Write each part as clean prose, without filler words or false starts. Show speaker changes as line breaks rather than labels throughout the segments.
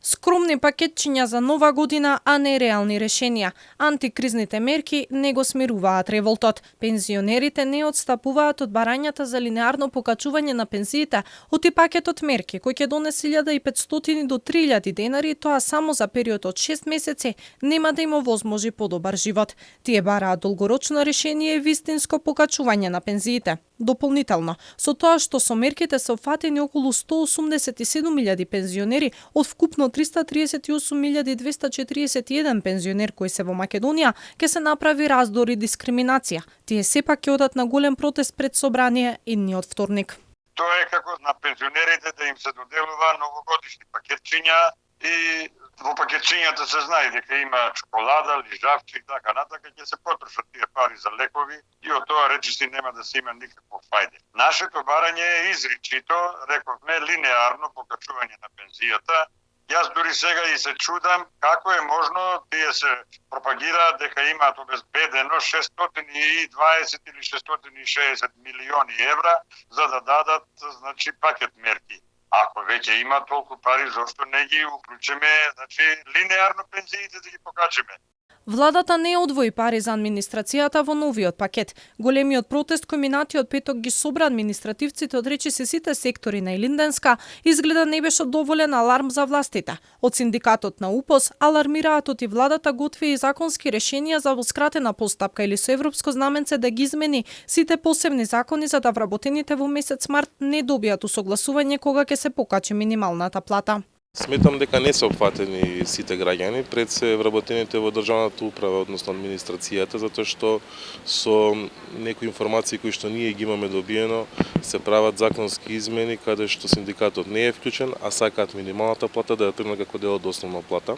Скромни пакетчиња за нова година, а не реални решенија. Антикризните мерки не го смируваат револтот. Пензионерите не отстапуваат од барањата за линеарно покачување на пензиите, оти пакетот мерки кој ќе донесе 1500 до 3000 денари, тоа само за период од 6 месеци, нема да им овозможи подобар живот. Тие бараат долгорочно решение и вистинско покачување на пензиите. Дополнително, со тоа што со мерките се опфатени околу 187.000 пензионери од вкупно 338.241 пензионер кои се во Македонија, ќе се направи раздор и дискриминација. Тие сепак ќе одат на голем протест пред собрание идниот вторник.
Тоа е како на пензионерите да им се доделува новогодишни пакетчиња и во пакетчињата се знае дека има чоколада, лижавчи и така натака, ќе се потрошат тие пари за лекови и од тоа речиси нема да се има никакво фајде. Нашето барање е изричито, рековме, линеарно покачување на пензијата. Јас дури сега и се чудам како е можно тие се пропагираат дека имаат обезбедено 620 или 660 милиони евра за да дадат, значи, пакет мерки. Ако веќе има толку пари, зошто не ги уклучиме, значи, линеарно пензиите да ги покачиме?
Владата не одвои пари за администрацијата во новиот пакет. Големиот протест кој минатиот петок ги собра административците од речиси сите сектори на Илинденска изгледа не беше доволен аларм за властите. Од синдикатот на УПОС алармираат оти владата готви и законски решенија за во скратена постапка или со европско знаменце да ги измени сите посебни закони за да вработените во месец март не добијат усогласување кога ќе се покачи минималната плата.
Сметам дека не се опфатени сите граѓани, пред се вработените во државната управа, односно администрацијата, затоа што со некои информации кои што ние ги имаме добиено, се прават законски измени каде што синдикатот не е вклучен, а сакаат минималната плата да ја тргне како дел од основна плата.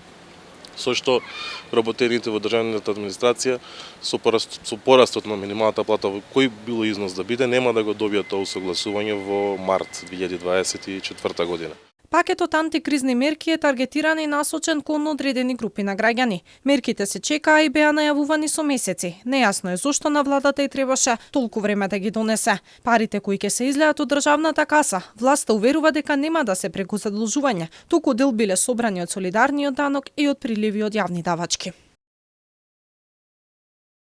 Со што вработените во државната администрација со порастот на минималната плата во кој било износ да биде, нема да го добијат тоа усогласување во март 2024 година.
Пакетот антикризни мерки е таргетиран и насочен кон одредени групи на граѓани. Мерките се чекаа и беа најавувани со месеци. Нејасно е зошто на владата и требаше толку време да ги донесе. Парите кои ќе се излеат од државната каса, власта уверува дека нема да се преку задолжување, туку дел биле собрани од солидарниот данок и од приливи од јавни давачки.